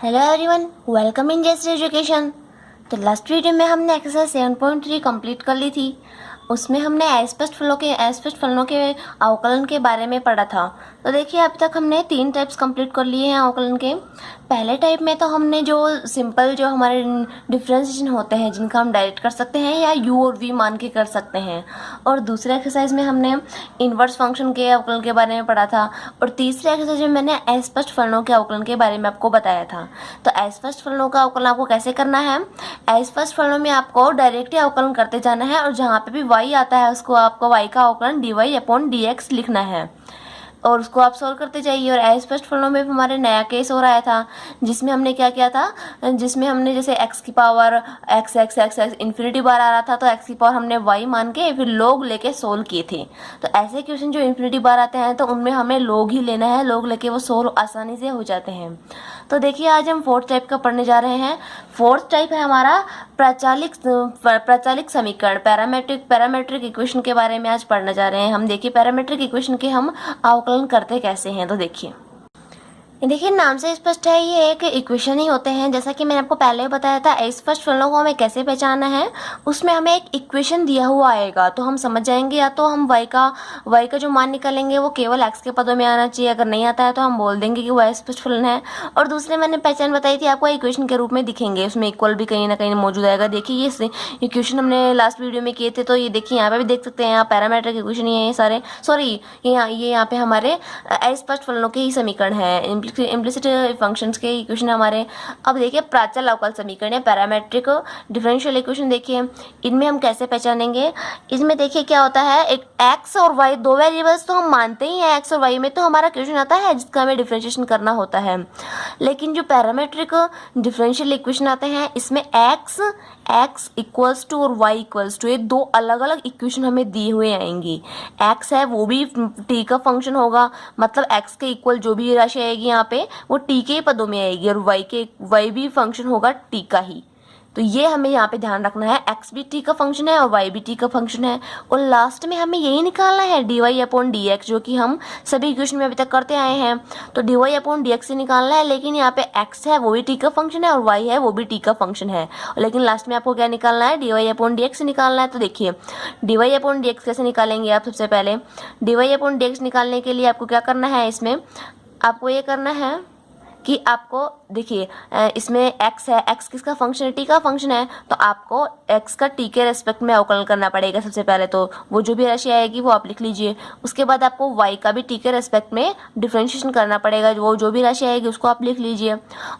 Hello everyone, welcome in Jayshree education. तो last video में हमने एक्सरसाइज 7.3 कंप्लीट कर ली थी। उसमें हमने अस्पष्ट फलनों के अवकलन के बारे में पढ़ा था। तो देखिए, अभी तक हमने 3 टाइप्स कंप्लीट कर लिए हैं अवकलन के। पहले टाइप में तो हमने जो सिंपल जो हमारे डिफरेंशिएशन होते हैं जिनका हम डायरेक्ट कर सकते हैं या u और v मान के कर सकते हैं, और दूसरे एक्सरसाइज में हमने इन्वर्स फंक्शन के अवकलन के बारे में पढ़ा था, और तीसरे एक्सरसाइज में मैंने अस्पष्ट फलनों के अवकलन के बारे में आपको बताया था। तो अस्पष्ट फलनों का अवकलन आपको कैसे करना है? अस्पष्ट फलनों में आपको डायरेक्ट ही अवकलन करते जाना है, और जहाँ पे भी y आता है उसको आपको y का अवकलन dy/dx लिखना है और उसको आप सॉल्व करते जाइए। और अस्पष्ट फलनों में हमारे नया केस हो रहा था जिसमें हमने क्या किया था, जिसमें हमने जैसे x की पावर x इन्फिनिटी बार आ रहा था तो x की पावर हमने y मान के फिर log लेके सोल्व किए थे। तो ऐसे क्वेश्चन जो इन्फिनिटी बार आते हैं तो उनमें हमें log ही लेना है, log लेके वो सोल्व आसानी से हो जाते हैं। तो देखिए, आज हम 4th टाइप का पढ़ने जा रहे हैं। 4th टाइप है हमारा प्रचालिक समीकरण, पैरामेट्रिक इक्वेशन के बारे में आज पढ़ने जा रहे हैं हम। देखिए, पैरामेट्रिक इक्वेशन के हम अवकलन करते कैसे हैं। तो देखिए, नाम से स्पष्ट है, ये एक इक्वेशन ही होते हैं। जैसा कि मैंने आपको पहले बताया था, अस्पष्ट फलनों को हमें कैसे पहचानना है, उसमें हमें एक इक्वेशन दिया हुआ आएगा तो हम समझ जाएंगे। या तो हम y का जो मान निकालेंगे वो केवल x के पदों में आना चाहिए, अगर नहीं आता है तो हम बोल देंगे कि वो अस्पष्ट फलन है। और दूसरे मैंने पहचान बताई थी आपको, इक्वेशन के रूप में दिखेंगे, उसमें इक्वल भी कहीं ना कहीं मौजूद आएगा। देखिए, ये इक्वेशन हमने लास्ट वीडियो में किए थे, तो ये देखिए यहाँ पे भी देख सकते हैं, यहाँ पैरामेट्रिक इक्वेशन ही है ये सारे। सॉरी, ये यहाँ पे हमारे अस्पष्ट फलनों के ही समीकरण है, इम्प्लिसिट फंक्शंस के इक्वेशन हमारे। अब देखिए, प्राचल अवकल समीकरण है, पैरामेट्रिक डिफरेंशियल इक्वेशन। देखिए, इनमें हम कैसे पहचानेंगे। इसमें देखिए क्या होता है, एक x और y दो वेरिएबल्स तो हम मानते ही हैं, x और y में तो हमारा क्वेश्चन आता है जिसका हमें डिफरेंशिएशन करना होता है। लेकिन जो पैरामेट्रिक डिफरेंशियल इक्वेशन आते हैं इसमें x इक्वल्स टू और y इक्वल्स टू, ये दो अलग अलग इक्वेशन हमें दिए हुए आएंगी। x है वो भी t का फंक्शन होगा, मतलब x के इक्वल जो भी राशि आएगी यहाँ पे वो t के पदों में आएगी, और y भी फंक्शन होगा t का ही। तो ये हमें यहाँ पे ध्यान रखना है, x भी t का फंक्शन है और y भी t का फंक्शन है। और लास्ट में हमें यही निकालना है dy/dx, जो कि हम सभी इक्वेशन में अभी तक करते आए हैं। तो dy/dx से निकालना है, लेकिन यहाँ पे x है वो भी t का फंक्शन है और y है वो भी t का फंक्शन है, लेकिन लास्ट में आपको क्या निकालना है, dy/dx से निकालना है। तो देखिए, dy/dx कैसे निकालेंगे आप। सबसे पहले dy/dx निकालने के लिए आपको क्या करना है, इसमें आपको ये करना है कि आपको देखिए, इसमें x है, x किसका फंक्शन है, t का फंक्शन है, तो आपको x का t के रेस्पेक्ट में अवकलन करना पड़ेगा। सबसे पहले तो वो जो भी राशि आएगी वो आप लिख लीजिए। उसके बाद आपको y का भी t के रेस्पेक्ट में डिफरेंशिएशन करना पड़ेगा, वो जो भी राशि आएगी उसको आप लिख लीजिए।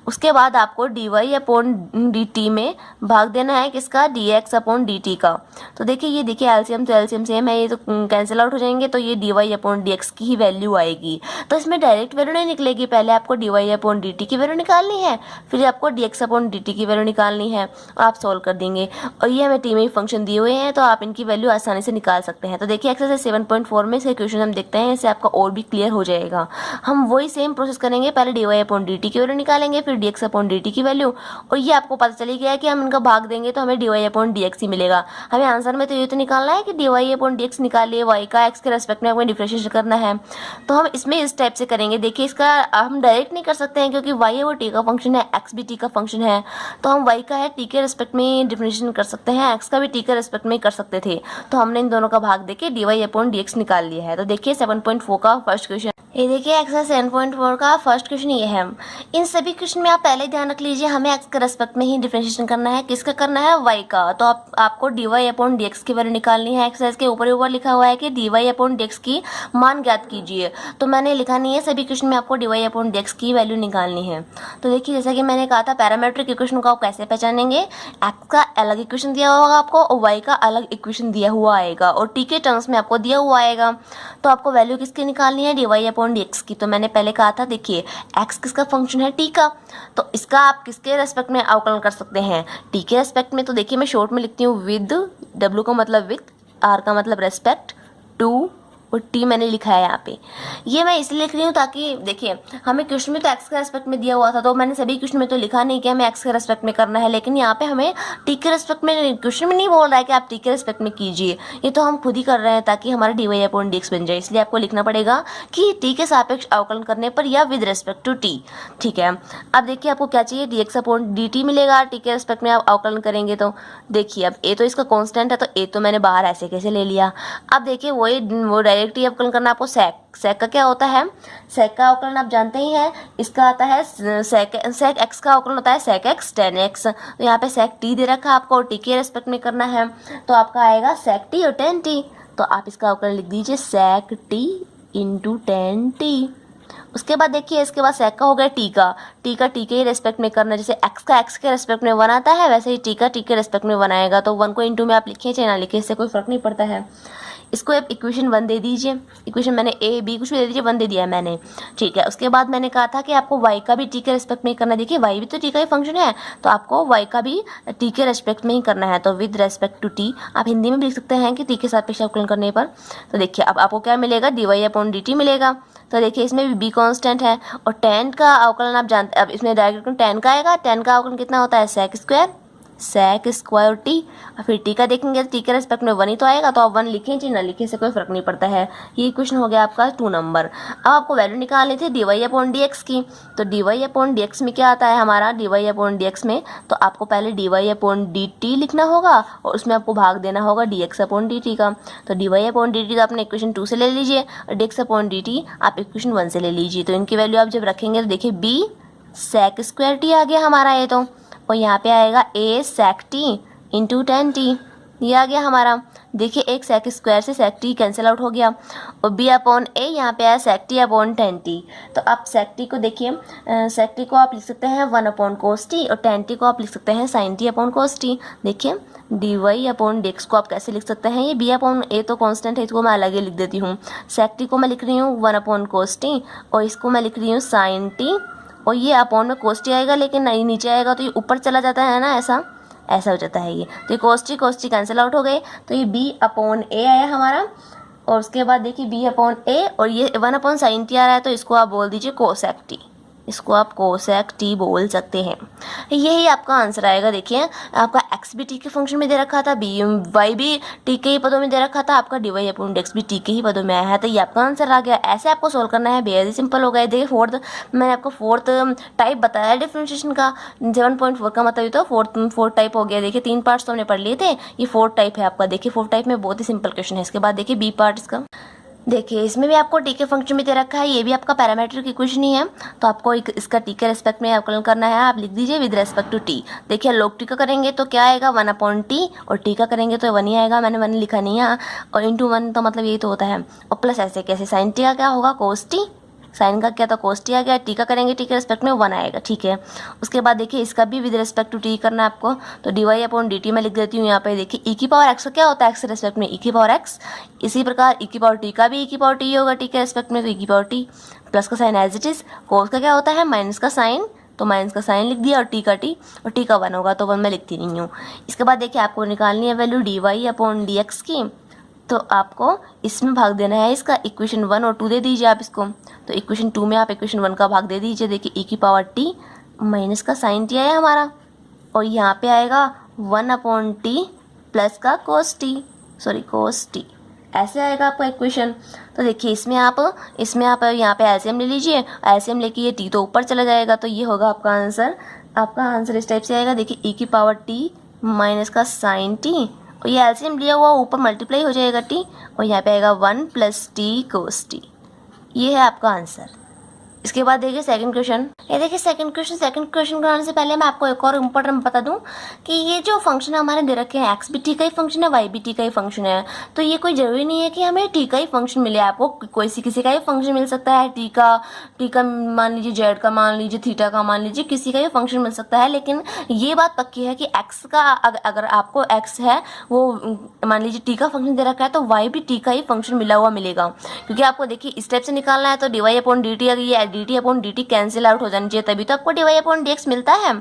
उसके बाद आपको dy/dt में भाग देना है किसका, dx/dt का। तो देखिए, ये देखिए एलसीएम तो एलसीएम सेम है, ये तो कैंसिल आउट हो जाएंगे, तो ये dy/dx की ही वैल्यू आएगी। तो इसमें डायरेक्ट वैल्यू नहीं निकलेगी, पहले आपको dy/dt की वैल्यू निकालनी है, फिर आपको dx/dt की वैल्यू निकालनी है और आप सॉल्व कर देंगे। और ये हमें टी में फंक्शन दिए हुए हैं तो आप इनकी वैल्यू आसानी से निकाल सकते हैं। तो देखिए, एक्सरसाइज 7.4 में से क्वेश्चन हम देखते हैं, इससे आपका और भी क्लियर हो जाएगा। हम वही सेम प्रोसेस करेंगे, पहले dy/dt की वैल्यू निकालेंगे, फिर dx/dt की वैल्यू, और ये आपको पता चली गया कि हम इनका भाग देंगे तो हमें dy/dx ही मिलेगा। हमें आंसर में तो ये तो निकालना है कि dy/dx निकालिए, y का x के रेस्पेक्ट में हमें डिफरेंशिएशन करना है। तो हम इसमें इस टाइप से करेंगे। देखिए, इसका हम डायरेक्ट नहीं कर सकते हैं क्योंकि y है वो t का फंक्शन है, x भी t का फंक्शन है, तो हम y का है t के रेस्पेक्ट में डिफरेंशिएशन कर सकते हैं, x का भी t के रेस्पेक्ट में कर सकते थे। तो हमने इन दोनों का भाग देके dy/dx निकाल लिया है। तो देखिए, 7.4 का फर्स्ट क्वेश्चन, ये देखिए एक्सरसाइज 7.4 का फर्स्ट क्वेश्चन ये है। इन सभी क्वेश्चन में आप पहले ध्यान रख लीजिए, हमें x के रेस्पेक्ट में ही डिफरेंशिएशन करना है। किसका करना है, y का। तो आपको dy/dx की वैल्यू निकालनी है। एक्सरसाइज के ऊपर लिखा हुआ है कि dy/dx की मान ज्ञात कीजिए, तो मैंने लिखा नहीं है, सभी क्वेश्चन में आपको dy/dx की वैल्यू निकालनी है। तो देखिए, जैसा कि मैंने कहा था, पैरामेट्रिक इक्वेशन को आप कैसे पहचानेंगे, x का अलग इक्वेशन दिया होगा आपको और y का अलग इक्वेशन दिया हुआ आएगा, और t के टर्म्स में आपको दिया हुआ आएगा। तो आपको वैल्यू किसकी निकालनी है, dy/dx की। तो मैंने पहले कहा था, देखिए x किसका फंक्शन है, t का, तो इसका आप किसके रेस्पेक्ट में अवकलन कर सकते हैं, t के रेस्पेक्ट में। तो देखिए, मैं शॉर्ट में लिखती हूँ विद, w का मतलब विथ, r का मतलब रेस्पेक्ट, टू और टी मैंने लिखा है यहाँ पे। ये मैं इसलिए लिख रही हूँ ताकि देखिए हमें क्वेश्चन में तो एक्स के रेस्पेक्ट में दिया हुआ था, तो मैंने सभी क्वेश्चन में तो लिखा नहीं कि हमें एक्स के रेस्पेक्ट में करना है, लेकिन यहाँ पे हमें टी के रेस्पेक्ट में, क्वेश्चन में नहीं बोल रहा है कि आप टी के रेस्पेक्ट में कीजिए, ये तो हम खुद ही कर रहे हैं ताकि हमारा d Y upon D x बन जाए। इसलिए आपको लिखना पड़ेगा कि टी के सापेक्ष अवकलन करने पर या विद रेस्पेक्ट टू टी। ठीक है, अब देखिए आपको क्या चाहिए, D x upon D t मिलेगा टी के रेस्पेक्ट में आप अवकलन करेंगे तो। देखिए अब ए तो इसका कॉन्स्टेंट है, तो ए तो मैंने बाहर ऐसे कैसे ले लिया। अब देखिए वो डायरेक्ट ही अवकलन करना आपको सेक का क्या होता है, सेक का अवकलन आप जानते ही हैं, इसका आता है सेक एक्स का अवकलन होता है सेक एक्स टेन एक्स। तो यहाँ पे सेक टी दे रखा है आपको, टी के रेस्पेक्ट में करना है, तो आपका आएगा सेक टी और टेन टी। तो आप इसका अवकलन लिख दीजिए सेक टी इंटू टेन टी। उसके बाद देखिए इसके बाद सेक का हो गया टी का टी के ही रेस्पेक्ट में करना, जैसे एक्स का एक्स के रेस्पेक्ट में वन आता है वैसे ही टी के रेस्पेक्ट में वन आएगा। तो वन को इंटू में आप लिखिए चाहे ना लिखिए, इससे कोई फर्क नहीं पड़ता है। इसको आप इक्वेशन 1 दे दीजिए, इक्वेशन मैंने ए बी कुछ भी दे दीजिए, 1 दे दिया है मैंने। ठीक है, उसके बाद मैंने कहा था कि आपको y का भी टी के रेस्पेक्ट में ही करना है। देखिए y भी तो टी का ही फंक्शन है, तो आपको y का भी टी के रेस्पेक्ट में ही करना है। तो विद रेस्पेक्ट टू टी आप हिंदी में भी लिख सकते हैं कि टी के सापेक्ष अवकलन करने पर। तो देखिए अब आपको क्या मिलेगा, d Y upon D t मिलेगा। तो देखिए इसमें भी बी कांस्टेंट है और टेन का अवकलन आप जानते, अब इसमें डायरेक्ट टेन का आएगा, टेन का अवकलन कितना होता है सेक स्क्वायर टी, और फिर टी का देखेंगे तो टी के रेस्पेक्ट में 1 ही तो आएगा, तो आप 1 लिखें चाहे ना लिखें से कोई फर्क नहीं पड़ता है। ये क्वेश्चन हो गया आपका 2 नंबर। अब आपको वैल्यू निकालनी थी d Y upon D x की। तो d Y upon D x में क्या आता है हमारा, d Y upon D x में तो आपको पहले d Y upon D t लिखना होगा और उसमें आपको भाग देना होगा d x upon D t का। तो d Y upon D t तो आपने इक्वेशन 2 से ले लीजिए और d x upon D t आप इक्वेशन 1 से ले लीजिए। तो इनकी वैल्यू आप जब रखेंगे तो देखिए बी सेक स्क्वायर टी आ गया हमारा ये, तो और यहाँ पे आएगा ए सेक टी इंटू टेन टी, ये आ गया हमारा। देखिए एक सेक स्क्वायर से सेक टी कैंसिल आउट हो गया और बी अपॉन ए यहाँ पे आया सेक टी अपॉन टेन टी। तो आप सेक टी को देखिए, सेक टी को आप लिख सकते हैं 1 अपॉन कोस टी और टेन टी को आप लिख सकते हैं sin T upon cos T. देखिए D Y upon D X को आप कैसे लिख सकते हैं, ये बी अपॉन ए तो कांस्टेंट है, इसको मैं अलग ही लिख देती हूँ। सेक टी को मैं लिख रही हूँ 1 अपॉन कोस टी और इसको मैं लिख रही हूँ साइन टी, और ये अपॉन में कोस टी आएगा लेकिन नहीं नीचे आएगा तो ये ऊपर चला जाता है ना, ऐसा हो जाता है ये। तो ये कोस टी कैंसिल आउट हो गए, तो ये बी अपॉन ए आया हमारा। और उसके बाद देखिए बी अपॉन ए और ये 1 अपॉन साइन टी आ रहा है, तो इसको आप बोल दीजिए कोसेक टी, इसको आप कोसेक टी बोल सकते हैं। यही आपका आंसर आएगा। देखिए आपका एक्स भी टी के फंक्शन में दे रखा था, बी वाई भी टी के ही पदों में दे रखा था, आपका d Y upon D x भी टी के ही पदों में आया है, तो ये आपका आंसर आ गया। ऐसे आपको सोल्व करना है, बेहद ही सिंपल हो गया। देखिए मैंने आपको फोर्थ टाइप बताया डिफरेंशिएशन का, 7.4 का मतलब ये तो फोर्थ टाइप हो गया। देखिए 3 पार्ट्स तो हमने पढ़ लिए थे, ये फोर्थ टाइप है आपका। देखिए फोर्थ टाइप में बहुत ही सिंपल क्वेश्चन है। इसके बाद देखिए बी पार्ट इसका, देखिए इसमें भी आपको टी के फंक्शन में दे रखा है, ये भी आपका पैरामीट्रिक इक्वेशन ही है, तो आपको इसका टी के रेस्पेक्ट में अवकलन करना है। आप लिख दीजिए विद रेस्पेक्ट टू टी। देखिए लॉग टी का करेंगे तो क्या आएगा 1 अपॉन टी, और टी का करेंगे तो 1 ही आएगा, मैंने 1 लिखा नहीं है, और इंटू 1 तो मतलब यही तो होता है, और प्लस ऐसे कैसे साइन टी का क्या होगा कोस टी, साइन का क्या था कोस टी आ गया, टी का करेंगे टी के रेस्पेक्ट में 1 आएगा। ठीक है, उसके बाद देखिए इसका भी विद रेस्पेक्ट टू टी करना है आपको, तो d Y upon D t में लिख देती हूँ यहाँ पे। देखिए ई की पावर एक्स का क्या होता है एक्स के रेस्पेक्ट में, ई की पावर एक्स, इसी प्रकार ई की पावर टी का भी ई की पावर टी होगा टी के रेस्पेक्ट में, तो ई की पावर टी प्लस का साइन एज इट इज, कोस का क्या होता है माइनस का साइन, तो माइनस का साइन लिख दिया, और टी का टी, और टी का 1 होगा तो 1 मैं लिखती नहीं हूँ। इसके बाद देखिए आपको निकालनी है value d Y upon D x की, तो आपको इसमें भाग देना है इसका, इक्वेशन 1 और 2 दे दीजिए आप इसको। तो इक्वेशन 2 में आप इक्वेशन 1 का भाग दे दीजिए। देखिए ई की पावर टी माइनस का साइन टी आया हमारा, और यहाँ पे आएगा 1 अपॉन टी प्लस का कोस टी, ऐसे आएगा आपका इक्वेशन। तो देखिए इसमें आप यहाँ पे एलसीएम ले लीजिए, एलसीएम लेके ये टी तो ऊपर चला जाएगा, तो ये होगा आपका आंसर। आपका आंसर इस टाइप से आएगा। देखिए ई की पावर टी माइनस का साइन टी, और ये एलसीएम लिया हुआ ऊपर मल्टीप्लाई हो जाएगा टी, और यहाँ पे आएगा 1 प्लस टी कोस टी। ये है आपका आंसर। इसके बाद देखिए सेकंड क्वेश्चन, ये देखिए सेकंड क्वेश्चन कराने से पहले मैं आपको एक और इम्पोर्टेंट बता दूं कि ये जो फंक्शन हमारे दे रखे हैं एक्स भी टी का ही फंक्शन है, वाई भी टी का ही फंक्शन है, तो ये कोई ज़रूरी नहीं है कि हमें टी का ही फंक्शन मिले। आपको किसी का ही फंक्शन मिल सकता है, टी का मान लीजिए, जेड का मान लीजिए, थीटा का मान लीजिए, किसी का ही फंक्शन मिल सकता है। लेकिन ये बात पक्की है कि एक्स का अगर आपको एक्स है वो मान लीजिए टी का फंक्शन दे रखा है, तो वाई भी टी का ही फंक्शन मिला हुआ मिलेगा, क्योंकि आपको देखिए इस टाइप से निकालना है। तो d Y upon D t अगर ये d t upon D t cancel out हो जानी चाहिए, तभी तो आपको d Y upon D x मिलता है।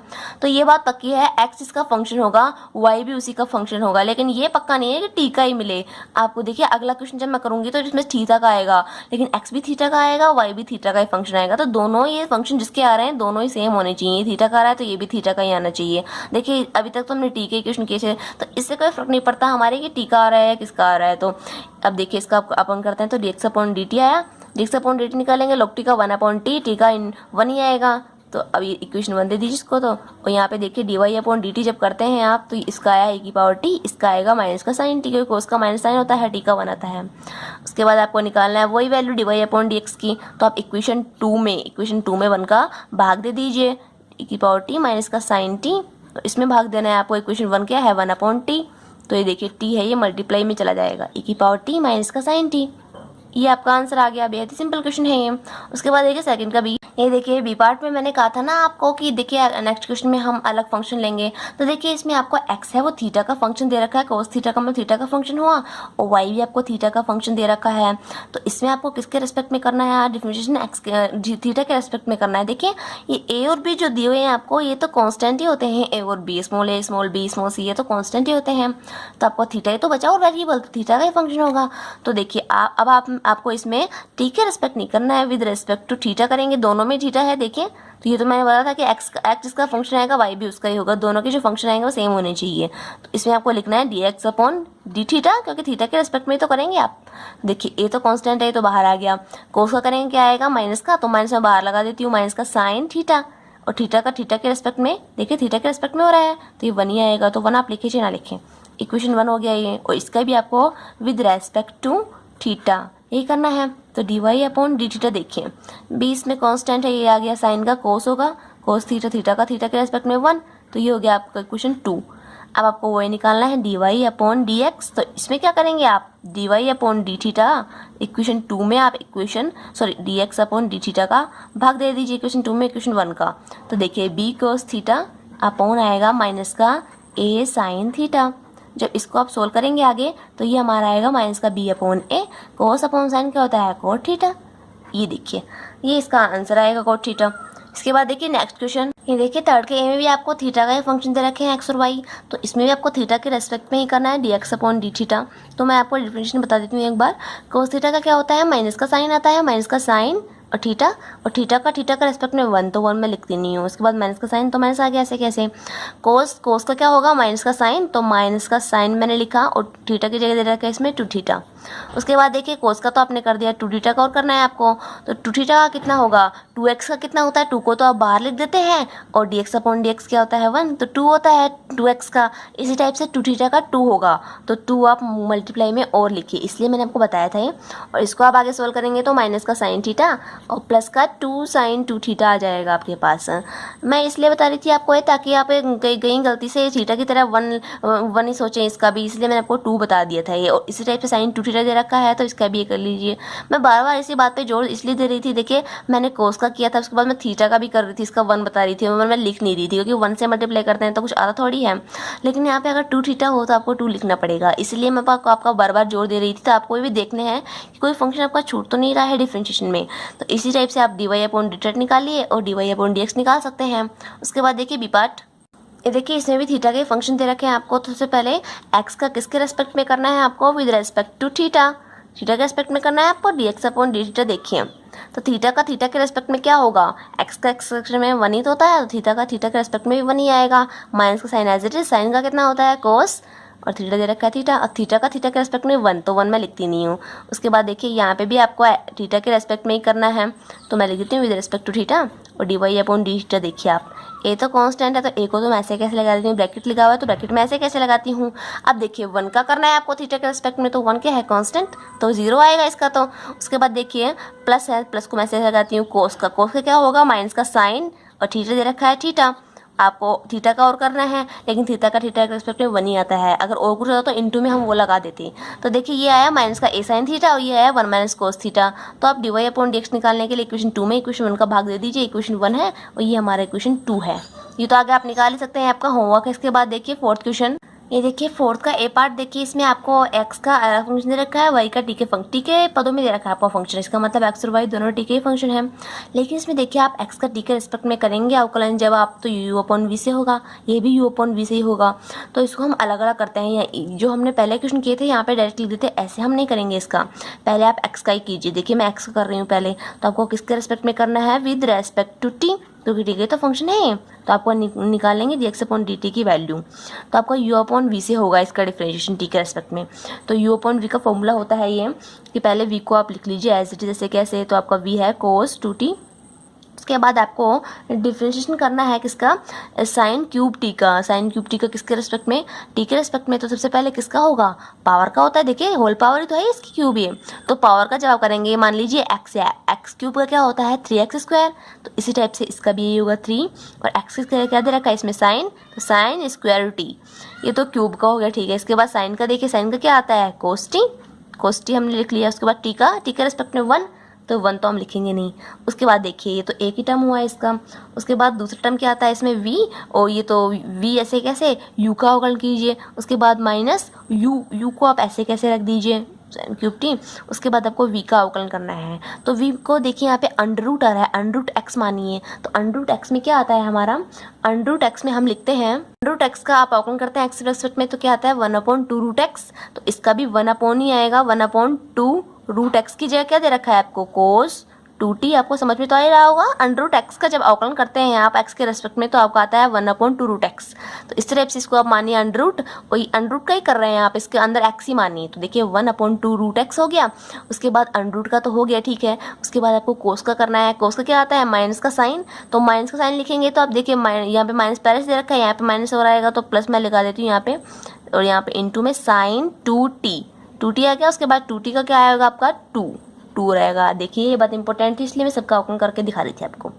तो ये बात पक्की है, एक्स इसका फंक्शन होगा, वाई भी उसी का फंक्शन होगा, लेकिन ये पक्का नहीं है कि टी का ही मिले आपको। देखिए अगला क्वेश्चन जब मैं करूँगी तो इसमें थीटा का आएगा, लेकिन एक्स भी थीटा का आएगा, वाई भी थीटा का ही फंक्शन आएगा। तो दोनों ये फंक्शन जिसके आ रहे हैं दोनों ही सेम होने चाहिए। थीटा का आ रहा है तो ये भी थीटा का ही आना चाहिए। देखिए अभी तक तो हमने टी के इक्वेशन किए थे, तो इससे कोई फर्क नहीं पड़ता हमारे कि टी का आ रहा है या किसका आ रहा है। तो अब देखिए इसका अपन करते हैं, तो D x upon D T आया, D x upon D T निकालेंगे, log टी का 1 अपॉन टी, टी का इन 1 ही आएगा। तो अब ये इक्वेशन 1 दे दीजिए इसको। तो और यहाँ पे देखिए D Y upon D t जब करते हैं आप, तो इसका आया e की पावर टी, इसका आएगा माइनस का साइन टी, क्योंकि कोस का माइनस साइन होता है, टी का 1 आता है। उसके बाद आपको निकालना है वही value d Y upon D x की। तो आप इक्वेशन 2 में 1 का भाग दे दीजिए, e की पावर टी माइनस का साइन टी, तो इसमें भाग देना है आपको। इक्वेशन 1 क्या है, 1 अपॉन टी, तो ये देखिए टी है, ये मल्टीप्लाई में चला जाएगा, e की पावर टी माइनस का साइन टी। ये आपका आंसर आ गया। बेहद ही सिंपल क्वेश्चन है ये। उसके बाद देखिए सेकंड का बी, ये देखिए बी पार्ट में मैंने कहा था ना आपको कि देखिए नेक्स्ट क्वेश्चन में हम अलग फंक्शन लेंगे। तो देखिए इसमें आपको एक्स है वो थीटा का फंक्शन दे रखा है, कोस थीटा का मतलब थीटा का फंक्शन हुआ, और वाई भी आपको थीटा का फंक्शन दे रखा है। तो इसमें आपको किसके रेस्पेक्ट में करना है, डिफरेंशिएशन एक्स थीटा के रेस्पेक्ट में करना है। देखिए ये ए और बी जो दिए हुए हैं आपको, ये तो कॉन्स्टेंट ही होते हैं, ए और बी, स्मॉल ए स्मॉल बी स्मॉल सी, ये तो कॉन्स्टेंट ही होते हैं। तो आपको थीटा ही तो बचा और वेरिएबल, तो थीटा का ही फंक्शन होगा। तो देखिए अब आपको इसमें टी के रेस्पेक्ट नहीं करना है, विद रेस्पेक्ट टू थीटा करेंगे, दोनों में थीटा है। देखिए तो ये तो मैंने बताया था कि एक्स जिसका फंक्शन आएगा वाई भी उसका ही होगा, दोनों के जो फंक्शन आएंगे वो सेम होने चाहिए। तो इसमें आपको लिखना है D x upon d theta, क्योंकि थीटा के रेस्पेक्ट में ही तो करेंगे आप। देखिए ए तो कांस्टेंट है, ये तो बाहर आ गया, कोस का करेंगे क्या आएगा, माइनस का, तो माइनस में बाहर लगा देती हूँ, माइनस का साइन थीटा, और थीटा का थीटा के रेस्पेक्ट में, देखिए थीटा के रेस्पेक्ट में हो रहा है तो ये 1 ही आएगा। तो 1 आप लिखिए चाहे ना लिखें, इक्वेशन 1 हो गया ये। और इसका भी आपको विद रेस्पेक्ट टू थीटा यही करना है। तो d Y upon d theta देखिए, बी इसमें कांस्टेंट है, ये आ गया, साइन का कोस होगा, कोस थीटा, थीटा का थीटा के रेस्पेक्ट में 1, तो ये हो गया आपका इक्वेशन 2। अब आपको वही निकालना है d Y upon D x. तो इसमें क्या करेंगे आप, d Y upon d theta, equation 2 में आप d x upon d theta का भाग दे दीजिए इक्वेशन 2 में इक्वेशन 1 का। तो देखिए बी कोस थीटा अपॉन आएगा माइनस का ए साइन थीटा। जब इसको आप सोल्व करेंगे आगे तो ये हमारा आएगा माइनस का बी अपॉन ए, कोस अपॉन साइन क्या होता है, कोट थीटा। ये देखिए ये इसका आंसर आएगा, कोट थीटा। इसके बाद देखिए नेक्स्ट क्वेश्चन, ये देखिए थर्ड के ए में भी आपको थीटा का ही फंक्शन दे रखे हैं एक्स और वाई, तो इसमें भी आपको थीटा के रेस्पेक्ट में ही करना है, D x upon d theta. तो मैं आपको डिफरेंशिएशन बता देती हूँ एक बार। कोस थीटा का क्या होता है, माइनस का साइन आता है, माइनस का साइन और थीटा का रेस्पेक्ट में 1, तो 1 में लिखती नहीं हूँ। उसके बाद माइनस का साइन, तो माइनस आ गया, ऐसे कैसे। कोस का क्या होगा, माइनस का साइन, तो माइनस का साइन मैंने लिखा, और थीटा की जगह दे रखा है इसमें 2 थीटा। उसके बाद देखिए कोस का तो आपने कर दिया, 2 थीटा का और करना है आपको। तो 2 थीटा का कितना होगा, 2x का कितना होता है, 2 को तो आप बाहर लिख देते हैं, और dx अपॉन dx क्या होता है 1, तो 2 होता है 2x का। इसी टाइप से 2 थीटा का 2 होगा, तो 2 आप मल्टीप्लाई में और लिखिए, इसलिए मैंने आपको बताया था ये। और इसको आप आगे सोल्व करेंगे तो माइनस का साइन थीटा और प्लस का 2 साइन 2 थीटा आ जाएगा आपके पास। मैं इसलिए बता रही थी आपको ये, ताकि आप कहीं गलती से थीटा की तरह 1 ही सोचें इसका भी, इसलिए मैंने आपको 2 बता दिया था ये। और इसी टाइप से साइन 2 थीटा दे रखा है, तो इसका भी ये कर लीजिए। मैं बार बार इसी बात पे जोर इसलिए दे रही थी, देखिए मैंने कोस का किया था, उसके बाद मैं थीटा का भी कर रही थी, इसका 1 बता रही थी, मैं लिख नहीं रही थी, क्योंकि 1 से मल्टीप्लाई करते हैं तो कुछ आता थोड़ी है। लेकिन यहाँ पे अगर 2 थीटा हो तो आपको 2 लिखना पड़ेगा, इसलिए मैं आपका बार बार जोर दे रही थी। तो आपको भी देखने हैं कि कोई फंक्शन आपका छूट तो नहीं रहा है डिफरेंशिएशन में। तो इसी टाइप से आप d Y upon d theta निकालिए और d Y upon D x निकाल सकते हैं। उसके बाद देखिए बी पार्ट, ये देखिए इसमें भी थीटा के फंक्शन दे रखे हैं आपको। तो सबसे पहले एक्स का किसके रेस्पेक्ट में करना है आपको, विद रेस्पेक्ट टू थीटा के रेस्पेक्ट में करना है आपको, D x upon d theta. देखिए तो थीटा के रेस्पेक्ट में क्या होगा, एक्स का एक्स में 1 ही तो होता है, तो थीटा के रेस्पेक्ट में भी 1 ही आएगा। माइनस का sign as it is, sine का कितना होता है कोस, और थीटा दे रखा है थीटा, और थीटा के रेस्पेक्ट में 1, तो 1 मैं लिखती नहीं हूँ। उसके बाद देखिए यहाँ पे भी आपको थीटा के रेस्पेक्ट में ही करना है, तो मैं लिख देती हूँ विद रेस्पेक्ट टू थीटा और d Y upon d theta. देखिए आप ए तो कांस्टेंट है, तो ए को तो मैं ऐसे कैसे लगा देती हूँ, ब्रैकेट लिखा हुआ है तो ब्रैकेट में ऐसे कैसे लगाती हूँ। अब देखिए 1 का करना है आपको थीटा के रेस्पेक्ट में, तो 1 क्या है कांस्टेंट, तो 0 आएगा इसका। तो उसके बाद देखिए प्लस है, प्लस को मैं ऐसे लगाती हूँ, कोस का क्या होगा, माइनस का साइन और थीटा दे रखा है थीटा। आपको थीटा का और करना है, लेकिन थीटा के रेस्पेक्ट में 1 ही आता है। अगर और कुछ होता तो इनटू में हम वो लगा देते। तो देखिए ये आया माइनस का ए साइन थीटा और ये आया 1 माइनस कोस थीटा। तो आप d Y upon D x निकालने के लिए इक्वेशन 2 में इक्वेशन 1 का भाग दे दीजिए, इक्वेशन 1 है और ये हमारा इक्वेशन 2 है। ये तो आगे आप निकाल ही सकते हैं, आपका होमवर्क है। इसके बाद देखिए फोर्थ क्वेश्चन, ये देखिए फोर्थ का ए पार्ट देखिए, इसमें आपको x का फंक्शन दे रखा है, y का टी के पदों में दे रखा है आपका फंक्शन। इसका मतलब x और y दोनों टी के फंक्शन है। लेकिन इसमें देखिए आप x का टी के रिस्पेक्ट में करेंगे अवकलन जब आप, तो u/v से होगा, ये भी u/v से ही होगा। तो इसको हम अलग अलग करते हैं, या जो हमने पहले क्वेश्चन किए थे यहाँ पे डायरेक्ट लिख देते, ऐसे हम नहीं करेंगे इसका। पहले आप x का ही कीजिए। देखिए मैं x का कर रही हूँ पहले, तो आपको किसके रिस्पेक्ट में करना है, विद रेस्पेक्ट टू टी, क्योंकि टी के तो फंक्शन है। तो आपको निकालेंगे dx/dt की वैल्यू, तो आपका u/v से होगा इसका डिफरेंशिएशन टी के रेस्पेक्ट में। तो u/v का फॉर्मूला होता है ये कि पहले v को आप लिख लीजिए एज इट इज, जैसे कैसे, तो आपका v है cos 2t। उसके बाद आपको डिफरेंशिएशन करना है किसका, साइन क्यूब टी का। साइन क्यूब टी का किसके रेस्पेक्ट में, टी के रेस्पेक्ट में। तो सबसे पहले किसका होगा, पावर का होता है। देखिए होल पावर ही तो है, इसकी क्यूब ही है, तो पावर का जवाब करेंगे। मान लीजिए x है, x क्यूब का क्या होता है 3x², तो इसी टाइप से इसका भी यही होगा 3, और x स्क्वायर क्या दे रखा है इसमें साइन, तो साइन स्क्वायर टी, ये तो क्यूब का हो गया, ठीक है। इसके बाद साइन का देखिए, साइन का क्या आता है कोस टी हमने लिख लिया। उसके बाद टी के रेस्पेक्ट में 1, तो 1 तो हम लिखेंगे नहीं। उसके बाद देखिए ये तो एक ही टर्म हुआ है इसका। उसके बाद दूसरा टर्म क्या आता है इसमें v, और ये तो v ऐसे कैसे, u का अवकलन कीजिए। उसके बाद माइनस u को आप ऐसे कैसे रख दीजिए साइन क्यूब टी। उसके बाद आपको v का अवकलन करना है, तो v को देखिए यहाँ पे अंडर रूट आ रहा है, अंडर रूट x मानिए। तो अंडर रूट x में क्या आता है हमारा, अंडर रूट x में हम लिखते हैं, अंडर रूट x का आप अवकलन करते हैं x रेस्पेक्ट में, तो क्या आता है 1/2√x। तो इसका भी 1 ही आएगा, 1/2√x की जगह क्या दे रखा है आपको कोस 2t। आपको समझ में तो आ ही रहा होगा, अंडर रूट x का जब अवकलन करते हैं आप x के रेस्पेक्ट में, तो आपका आता है 1/2√x। तो इस तरह से इसको आप मानिए अंडर रूट, वही अंडर रूट का ही कर रहे हैं आप, इसके अंदर x ही मानिए। तो देखिए 1/2√x हो गया। उसके बाद अंडर रूट का तो हो गया, ठीक है। उसके बाद आपको कोस का करना है। कोस का क्या आता है, माइनस का साइन, तो माइनस का साइन लिखेंगे तो आप देखिए यहाँ पे माइनस पहले से दे रखा है, यहाँ पे माइनस हो रहेगा, तो प्लस मैं लगा देती हूँ यहाँ पे, और यहाँ पे इंटू में साइन 2t आ गया। उसके बाद 2t का क्या आएगा आपका 2 रहेगा। देखिए ये बात इंपॉर्टेंट थी, इसलिए मैं सबका अवकलन करके दिखा रही थी आपको।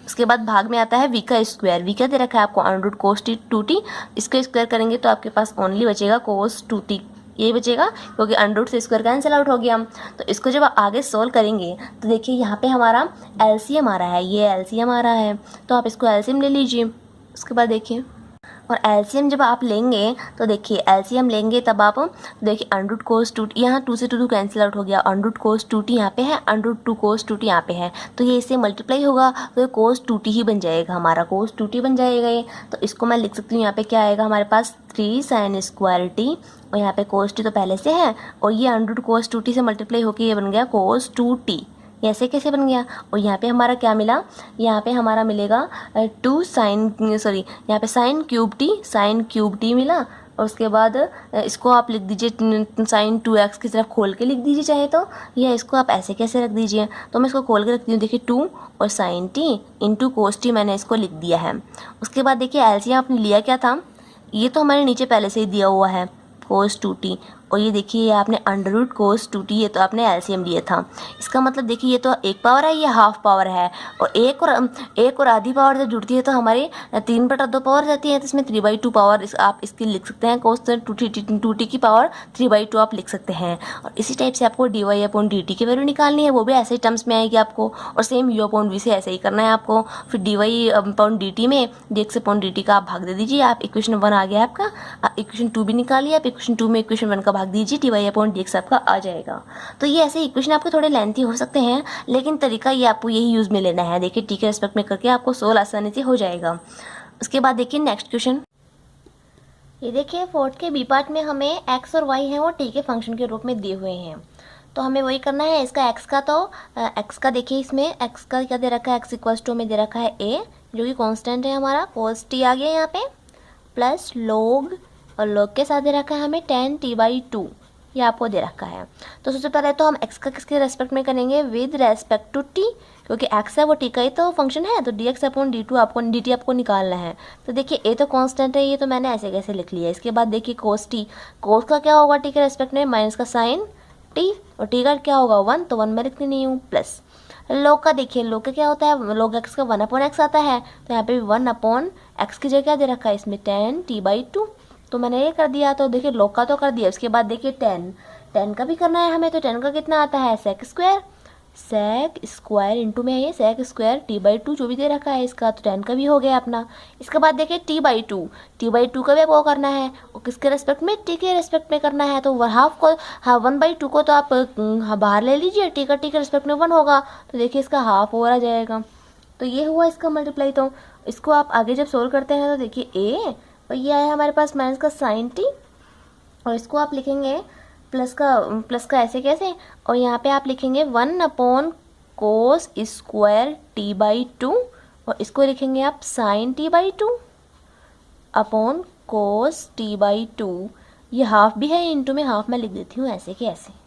उसके बाद भाग में आता है v का स्क्वायर। v क्या दे रखा है आपको अंडर रूट कोस 2t, इसका स्क्वायर करेंगे तो आपके पास ओनली बचेगा कोस 2t, ये बचेगा क्योंकि अंडर रूट से स्क्वायर कैंसिल आउट हो गया। तो इसको जब आगे सोल्व करेंगे तो देखिए यहाँ पे हमारा एलसीएम आ रहा है, ये एलसीएम आ रहा है, तो आप इसको एलसीएम ले लीजिए। उसके बाद देखिए, और एलसीएम जब आप लेंगे तो देखिए एलसीएम लेंगे तब आप देखिए अंडर रूट कोस 2t, यहाँ 2 से 2 कैंसिल आउट हो गया, अंडर रूट कोस 2t यहाँ पे है, अंडर रूट 2 कोस 2t यहाँ पे है, तो ये इससे मल्टीप्लाई होगा तो ये कोस 2t ही बन जाएगा, हमारा कोस 2t बन जाएगा ये। तो इसको मैं लिख सकती हूँ, यहाँ पे क्या आएगा हमारे पास 3 sin स्क्वायर t, और यहाँ पे कोस t तो पहले से है, और ये अंडर रूट कोस 2t से मल्टीप्लाई होकर ये बन गया कोस 2t। ऐसे कैसे बन गया, और यहाँ पे हमारा क्या मिला, यहाँ पे हमारा मिलेगा 2 sin सॉरी यहाँ पे साइन क्यूब टी मिला। और उसके बाद इसको आप लिख दीजिए sin 2x की तरफ खोल के लिख दीजिए चाहे तो, या इसको आप ऐसे कैसे रख दीजिए। तो मैं इसको खोल के रखती हूँ, देखिए 2 और sin t into cos t मैंने इसको लिख दिया है। उसके बाद देखिए एलसीएम आपने लिया क्या था, ये तो हमारे नीचे पहले से ही दिया हुआ है कोस 2t, और ये देखिए ये आपने अंडर रूट कोस 2t, ये तो आपने एलसीएम लिया था। इसका मतलब देखिए ये तो 1 पावर है, ये हाफ पावर है, और एक और आधी पावर जब जुड़ती है तो हमारी 3/2 पावर जाती है, तो इसमें 3/2 पावर आप इसकी लिख सकते हैं, कोस 2t की पावर 3/2 आप लिख सकते हैं। और इसी टाइप से आपको dy/dt की वैल्यू निकालनी है, वो भी ऐसे ही टर्म्स में आएगी आपको, और सेम u/v से ऐसे ही करना है आपको। फिर dy/dt में dx/dt का आप भाग दे दीजिए, आप इक्वेशन 1 आ गया आपका। आप इक्वेशन 2 भी निकालिए, आप इक्वेशन 2 में इक्वेशन 1 का भाग दीजिए, dy/dx आपका आ जाएगा। तो ये ऐसे इक्वेशन आपके थोड़े लेंथी हो सकते हैं, लेकिन तरीका ये आपको यही यूज़ में लेना है। देखिए टी के रेस्पेक्ट में करके आपको सोल्व आसानी से हो जाएगा। उसके बाद देखिए नेक्स्ट क्वेश्चन, ये देखिए फोर्थ के बी पार्ट में हमें एक्स और वाई है वो टी के फंक्शन के रूप में दिए हुए हैं, तो हमें वही करना है। इसका एक्स का, तो एक्स का देखिए इसमें एक्स का क्या दे रखा है, एक्स इक्वल्स टू में दे रखा है ए, जो कि कांस्टेंट है हमारा, कोस टी आ गया यहाँ पे, प्लस लोग, और लोग के साथ दे रखा है हमें tan t/2, ये आपको दे रखा है। तो सबसे पहले तो हम x का किसके रेस्पेक्ट में करेंगे, विद रेस्पेक्ट टू t, क्योंकि x है वो t का ही तो फंक्शन है, तो dx/dt आपको निकालना है। तो देखिए a तो कांस्टेंट है, ये तो मैंने ऐसे कैसे लिख लिया। इसके बाद देखिए कोस t, कोस का क्या होगा t के रेस्पेक्ट में, माइनस का साइन t, और t का क्या होगा 1, तो 1 मैं लिखती नहीं हूँ, प्लस लोग का देखिए, लोग का क्या होता है, लोग x का 1/x आता है, तो यहाँ पे 1/x की जगह क्या दे रखा है इसमें tan t/2, तो मैंने ये कर दिया। तो देखिए log का तो कर दिया। उसके बाद देखिए tan का भी करना है हमें, तो tan का कितना आता है sec सेक स्क्वायर इंटू में है ये सेक स्क्वायर t/2 जो भी दे रखा है इसका, तो 10 का भी हो गया अपना। इसके बाद देखिए t/2 का भी आपको करना है और किसके रेस्पेक्ट में, t के रेस्पेक्ट में करना है। तो हाफ को, हाँ 1/2 को तो आप बाहर ले लीजिए, t के रेस्पेक्ट में 1 होगा, तो देखिए इसका हाफ हो आ जाएगा। तो ये हुआ इसका मल्टीप्लाई। तो इसको आप आगे जब सोल्व करते हैं तो देखिए a और ये आया हमारे पास माइनस का साइन t, और इसको आप लिखेंगे प्लस का ऐसे कैसे, और यहाँ पे आप लिखेंगे 1/cos स्क्वायर t/2 और इसको लिखेंगे आप sign t/2 upon cos t/2। ये हाफ भी है, इंटू में हाफ मैं लिख देती हूँ ऐसे के ऐसे।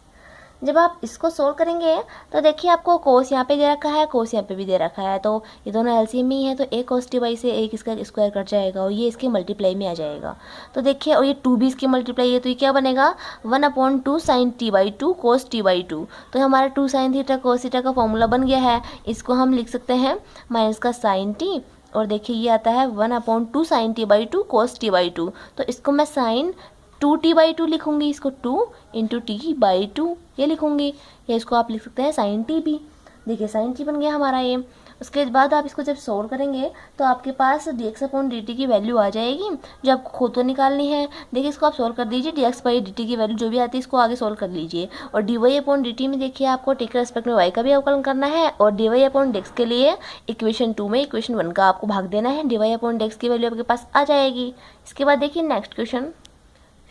जब आप इसको सोल्व करेंगे तो देखिए आपको कोस यहाँ पे दे रखा है, कोस यहाँ पे भी दे रखा है, तो ये दोनों एलसीएम ही है, तो एक cos t/2 से एक इसका स्क्वायर कट जाएगा और ये इसके मल्टीप्लाई में आ जाएगा। तो देखिए, और ये 2 भी इसकी मल्टीप्लाई है, तो ये क्या बनेगा 1/2 sin t/2 cos t/2। तो हमारा 2 sin थीटा cos थीटा का फॉर्मूला बन गया है। इसको हम लिख सकते हैं माइनस का साइन t, और देखिए ये आता है 1/2 sin t/2 cos t/2। तो इसको मैं साइन 2t/2 लिखूंगी, इसको 2 इंटू t/2 ये लिखूंगी, या इसको आप लिख सकते हैं साइन t भी। देखिए साइन t बन गया हमारा ये। उसके बाद आप इसको जब सोल्व करेंगे तो आपके पास dx/dt की वैल्यू आ जाएगी, जो आपको खुद तो निकालनी है। देखिए इसको आप सोल्व कर दीजिए, dx/dt की वैल्यू जो भी आती है इसको आगे सोल्व कर लीजिए। और dy/dt में देखिए आपको t के रेस्पेक्ट में y का भी अवकलन करना है, और dy/dx के लिए इक्वेशन 2 में इक्वेशन 1 का आपको भाग देना है, dy/dx की वैल्यू आपके पास आ जाएगी। इसके बाद देखिए नेक्स्ट क्वेश्चन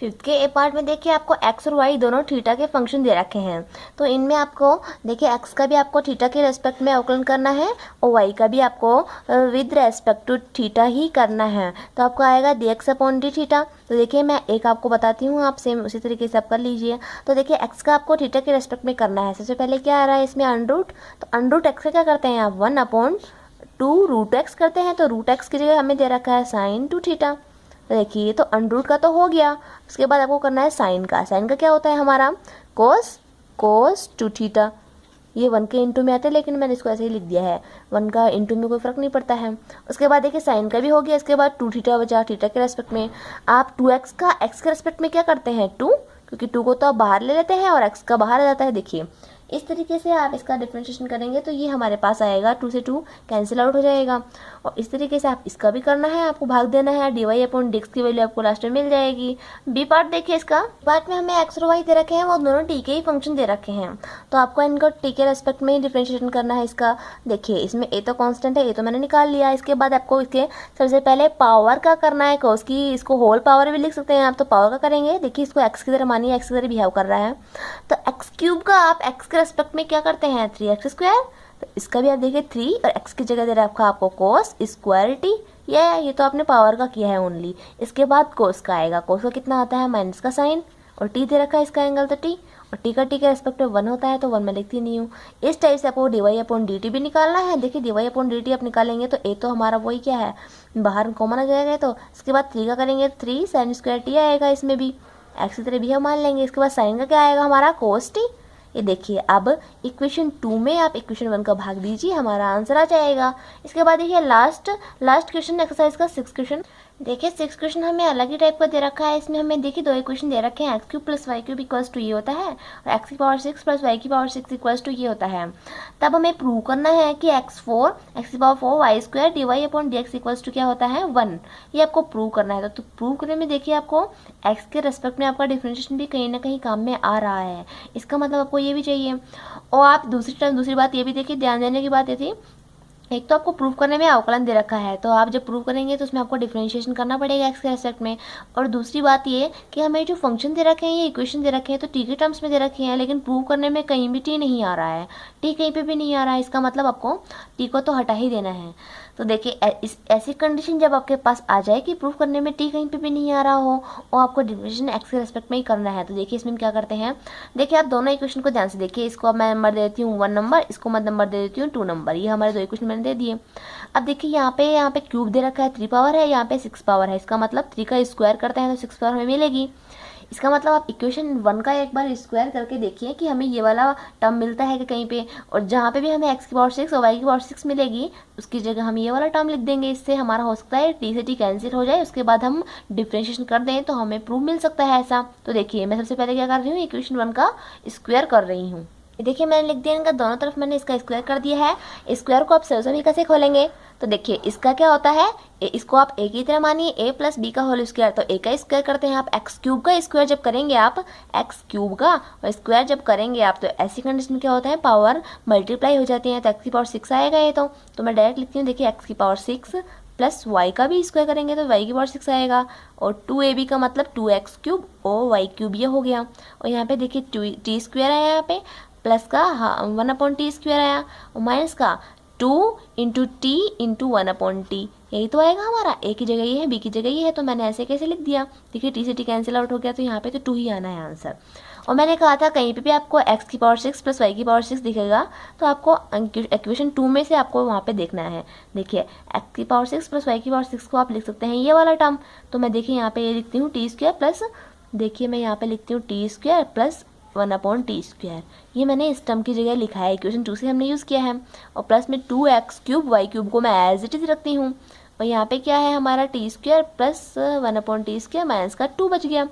5th के ए पार्ट में देखिए आपको x और y दोनों थीटा के फंक्शन दे रखे हैं। तो इनमें आपको देखिए x का भी आपको थीटा के रेस्पेक्ट में अवकलन करना है और y का भी आपको विद रेस्पेक्ट टू थीटा ही करना है। तो आपको आएगा dx/d थीटा। तो देखिए मैं एक आपको बताती हूँ, आप सेम उसी तरीके से आप कर लीजिए। तो देखिए x का आपको थीटा के रेस्पेक्ट में करना है। सबसे पहले क्या आ रहा है इसमें अंडरूट, तो अंडरूट x का क्या करते हैं आप 1/2 रूट x करते हैं। तो रूट x की जगह हमें दे रखा है साइन 2 थीटा। तो देखिए तो अंडरूट का तो हो गया। उसके बाद आपको करना है साइन का। साइन का क्या होता है हमारा cos 2 थीटा। ये 1 के इंटू में आते हैं, लेकिन मैंने इसको ऐसे ही लिख दिया है, 1 का इंटू में कोई फर्क नहीं पड़ता है। उसके बाद देखिए साइन का भी हो गया। इसके बाद 2 थीटा बचा, थीटा के रेस्पेक्ट में आप 2x का x के रेस्पेक्ट में क्या करते हैं 2, क्योंकि 2 को तो आप बाहर ले लेते हैं और x का बाहर आ जाता है। देखिए इस तरीके से आप इसका डिफरेंशिएशन करेंगे तो ये हमारे पास आएगा 2 से 2 कैंसिल आउट हो जाएगा। और इस तरीके से आप इसका भी करना है, आपको भाग देना है, dy/dx की वैल्यू आपको लास्ट में मिल जाएगी। बी पार्ट देखिए, इसका पार्ट में हमें x और y दे रखे हैं, वो दोनों t के ही फंक्शन दे रखे हैं, तो आपको इनको t के रेस्पेक्ट में ही डिफरेंशिएशन करना है इसका। देखिए इसमें a तो कांस्टेंट है, a तो मैंने निकाल लिया। इसके बाद आपको इसके सबसे पहले पावर का करना है, cos की इसको होल पावर भी लिख सकते हैं आप, तो पावर का करेंगे। देखिए इसको x की तरह मानिए, x की तरह बिहेव कर रहा है, तो x³ का आप x के रेस्पेक्ट में क्या करते हैं 3x²। तो इसका भी आप देखिए 3 और x की जगह दे रखा आपको cos स्क्वायर t। ये तो आपने पावर का किया है ओनली। इसके बाद cos का आएगा, cos का कितना आता है माइनस का साइन, और t दे रखा है इसका एंगल तो t, और t का t के रेस्पेक्ट में 1 होता है, तो 1 मैं लिखती नहीं हूँ। इस टाइप से आपको dy/dt भी निकालना है। देखिए dy/dt आप निकालेंगे तो a तो हमारा वही क्या है बाहर कॉमन आ जाएगा। तो इसके बाद 3 का करेंगे 3 sin स्क्वायर t आएगा, इसमें भी x की तरह भी हम मान लेंगे। इसके बाद साइन का क्या आएगा हमारा cos t। ये देखिए अब इक्वेशन 2 में आप इक्वेशन 1 का भाग दीजिए, हमारा आंसर आ जाएगा। इसके बाद देखिए लास्ट क्वेश्चन एक्सरसाइज का 6th क्वेश्चन। देखिए 6th क्वेश्चन हमें अलग ही टाइप का दे रखा है। इसमें हमें देखिए 2 इक्वेशन दे रखे हैं, x³ + y³ इक्वल्स टू ये होता है, और x⁴ + y⁴ इक्वल्स टू ये होता है। तब हमें प्रूव करना है कि x4 y² dy/dx equals to क्या होता है 1। ये आपको प्रूव करना है। तो प्रूव करने में देखिए आपको x के रेस्पेक्ट में आपका डिफरेंशिएशन भी कहीं ना कहीं काम में आ रहा है। इसका मतलब आपको ये भी चाहिए। और आप दूसरी बात ये भी देखिए, ध्यान देने की बात ये थी, एक तो आपको प्रूव करने में अवकलन दे रखा है, तो आप जब प्रूव करेंगे तो उसमें आपको डिफरेंशिएशन करना पड़ेगा x के रेस्पेक्ट में। और दूसरी बात ये कि हमें जो फंक्शन दे रखे हैं, ये इक्वेशन दे रखे हैं, तो t के टर्म्स में दे रखे हैं, लेकिन प्रूव करने में कहीं भी t नहीं आ रहा है, t कहीं पे भी नहीं आ रहा है। इसका मतलब आपको t को तो हटा ही देना है। तो देखिए ऐसी कंडीशन जब आपके पास आ जाए कि प्रूफ करने में t कहीं पे भी नहीं आ रहा हो और आपको डिफरेंशिएशन x के रेस्पेक्ट में ही करना है, तो देखिए इसमें हम क्या करते हैं। देखिए आप दोनों इक्वेशन को ध्यान से देखिए, इसको अब मैं नंबर दे देती हूँ 1 नंबर, इसको मैं नंबर दे देती हूँ 2 नंबर। ये हमारे 2 इक्वेशन मैंने दे दिए। अब देखिए यहाँ पे क्यूब दे रखा है, 3 पावर है, यहाँ पे 6 पावर है। इसका मतलब 3 का स्क्वायर करते हैं तो 6 पावर हमें मिलेगी। इसका मतलब आप इक्वेशन 1 का एक बार स्क्वायर करके देखिए कि हमें ये वाला टर्म मिलता है कि कहीं पे, और जहाँ पे भी हमें x⁴ और y⁴ मिलेगी उसकी जगह हम ये वाला टर्म लिख देंगे। इससे हमारा हो सकता है t से t कैंसिल हो जाए, उसके बाद हम डिफरेंशिएशन कर दें तो हमें प्रूफ मिल सकता है ऐसा। तो देखिए मैं सबसे पहले क्या कर रही हूँ, इक्वेशन 1 का स्क्वायर कर रही हूँ। देखिए मैंने लिख दिया, इनका दोनों तरफ मैंने इसका स्क्वायर कर दिया है। स्क्वायर को आप सही कैसे खोलेंगे, तो देखिए इसका क्या होता है, इसको आप ए की तरह मानिए, ए प्लस बी का होल स्क्वायर, तो ए का स्क्वायर करते हैं आप, एक्स क्यूब का स्क्वायर जब करेंगे आप, एक्स क्यूब का और स्क्वायर जब करेंगे आप, तो ऐसी कंडीशन में क्या होता है, पावर मल्टीप्लाई हो जाती है, तो एक्स की पावर 6 आएगा ये। तो मैं डायरेक्ट लिखती हूँ, देखिए एक्स की पावर 6 प्लस वाई का भी स्क्वायर करेंगे तो वाई की पावर 6 आएगा, और 2ab का मतलब 2x क्यूब और वाई क्यूब ये हो गया। और यहाँ पे देखिए टी स्क्वायर है, यहाँ पे प्लस का 1/t स्क्वायर आया, और माइनस का 2 इंटू टी इंटू 1/t, यही तो आएगा हमारा। ए की जगह ये है, बी की जगह ये है, तो मैंने ऐसे कैसे लिख दिया, देखिए टी से टी कैंसिल आउट हो गया, तो यहाँ पे तो 2 ही आना है आंसर। और मैंने कहा था कहीं पे भी आपको x की पावर 6 प्लस y की पावर 6 दिखेगा तो आपको इक्वेशन 2 में से आपको वहाँ पे देखना है। देखिए x की पावर 6 प्लस y की पावर 6 को आप लिख सकते हैं ये वाला टर्म, तो मैं देखिए यहाँ पे ये लिखती हूँ टी स्क्वायर प्लस, देखिए मैं यहाँ पे लिखती हूँ T square plus 1/t square, ये मैंने इस टर्म की जगह लिखा है, इक्वेशन 2 से हमने यूज़ किया है। और प्लस में 2x क्यूब वाई क्यूब को मैं एज इट इज रखती हूँ, और यहाँ पे क्या है हमारा T square plus 1/t square minus का 2 बच गया।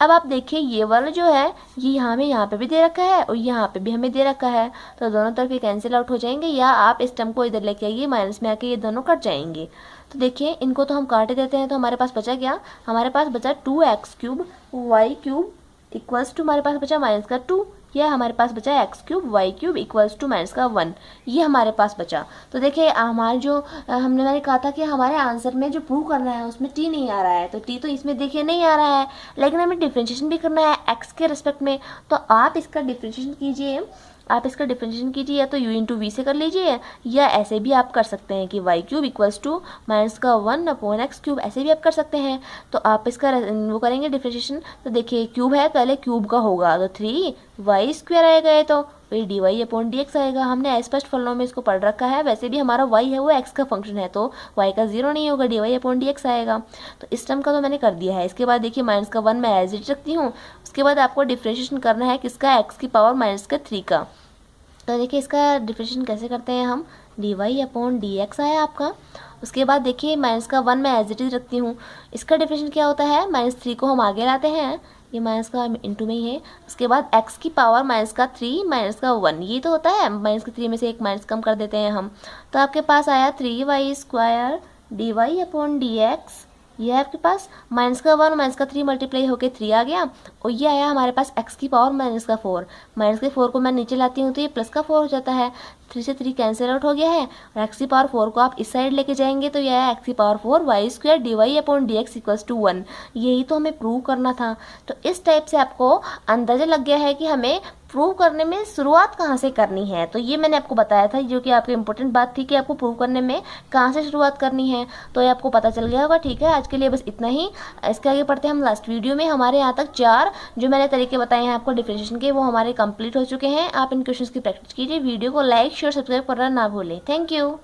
अब आप देखिए ये वाला जो है ये यहाँ पे भी दे रखा है और यहाँ पे भी हमें दे रखा है, तो दोनों तरफ ये कैंसिल आउट हो जाएंगे, या आप इस टर्म को इधर लेके आइए, माइनस में आके ये दोनों कट जाएंगे। तो देखिए इनको तो हम काट देते हैं, तो हमारे पास बचा क्या, हमारे पास बचा 2x cube y cube equals to, हमारे पास बचा माइनस का 2, या हमारे पास बचा x cube y cube equals to minus का 1, ये हमारे पास बचा। तो देखिए हमारे जो मैंने कहा था कि हमारे आंसर में जो प्रूव करना है उसमें टी नहीं आ रहा है, तो टी तो इसमें देखिए नहीं आ रहा है, लेकिन हमें डिफ्रेंशिएशन भी करना है एक्स के रिस्पेक्ट में, तो आप इसका डिफ्रेंशिएशन कीजिए, आप इसका डिफ्रेंशिएशन कीजिए, या तो u इंटू वी से कर लीजिए, या ऐसे भी आप कर सकते हैं कि y cube equals to minus का 1/x क्यूब, ऐसे भी आप कर सकते हैं। तो आप इसका वो करेंगे डिफ्रेंशिएशन, तो देखिए क्यूब है पहले क्यूब का होगा तो 3y स्क्वायर आएगा, ये तो वही dy/dx आएगा। हमने स्पष्ट फलनों में इसको पढ़ रखा है, वैसे भी हमारा y है वो x का फंक्शन है, तो y का 0 नहीं होगा, dy/dx आएगा। तो इस टर्म का तो मैंने कर दिया है। इसके बाद देखिए माइनस का 1 मैं एज इट रखती हूँ, उसके बाद आपको डिफ्रेंशिएशन करना है किसका, x की पावर माइनस का 3 का। तो देखिए इसका डिफ्रेंशिएशन कैसे करते हैं हम, dy/dx आया आपका। उसके बाद देखिए माइनस का 1 मैं एज इट इज रखती हूँ, इसका डिफ्रेंशिएशन क्या होता है, -3 को हम आगे लाते हैं, ये माइनस का इंटू में ही है। उसके बाद x की पावर माइनस का 3 माइनस का 1, ये तो होता है, माइनस के 3 में से एक माइनस कम कर देते हैं हम, तो आपके पास आया 3y स्क्वायर dy/dx, ये है आपके पास माइनस का 1 माइनस का 3 मल्टीप्लाई होके 3 आ गया, और ये आया हमारे पास x की पावर माइनस का 4, माइनस के 4 को मैं नीचे लाती हूँ तो ये प्लस का 4 हो जाता है, 3 से 3 कैंसिल आउट हो गया है, और x की पावर 4 को आप इस साइड लेके जाएंगे तो यह है x की power 4 y square dy/dx equals to 1, यही तो हमें प्रूव करना था। तो इस टाइप से आपको अंदाजा लग गया है कि हमें प्रूव करने में शुरुआत कहाँ से करनी है, तो ये मैंने आपको बताया था, जो कि आपकी इंपॉर्टेंट बात थी कि आपको प्रूव करने में कहाँ से शुरुआत करनी है, तो ये आपको पता चल गया होगा। ठीक है, आज के लिए बस इतना ही, इसके आगे पढ़ते हैं हम लास्ट वीडियो में। हमारे यहाँ तक 4 जो मैंने तरीके बताए हैं आपको डिफरेंशिएशन के, वो हमारे कंप्लीट हो चुके हैं। आप इन क्वेश्चंस की प्रैक्टिस कीजिए, वीडियो को लाइक शेयर सब्सक्राइब करना ना भूलें। Thank you.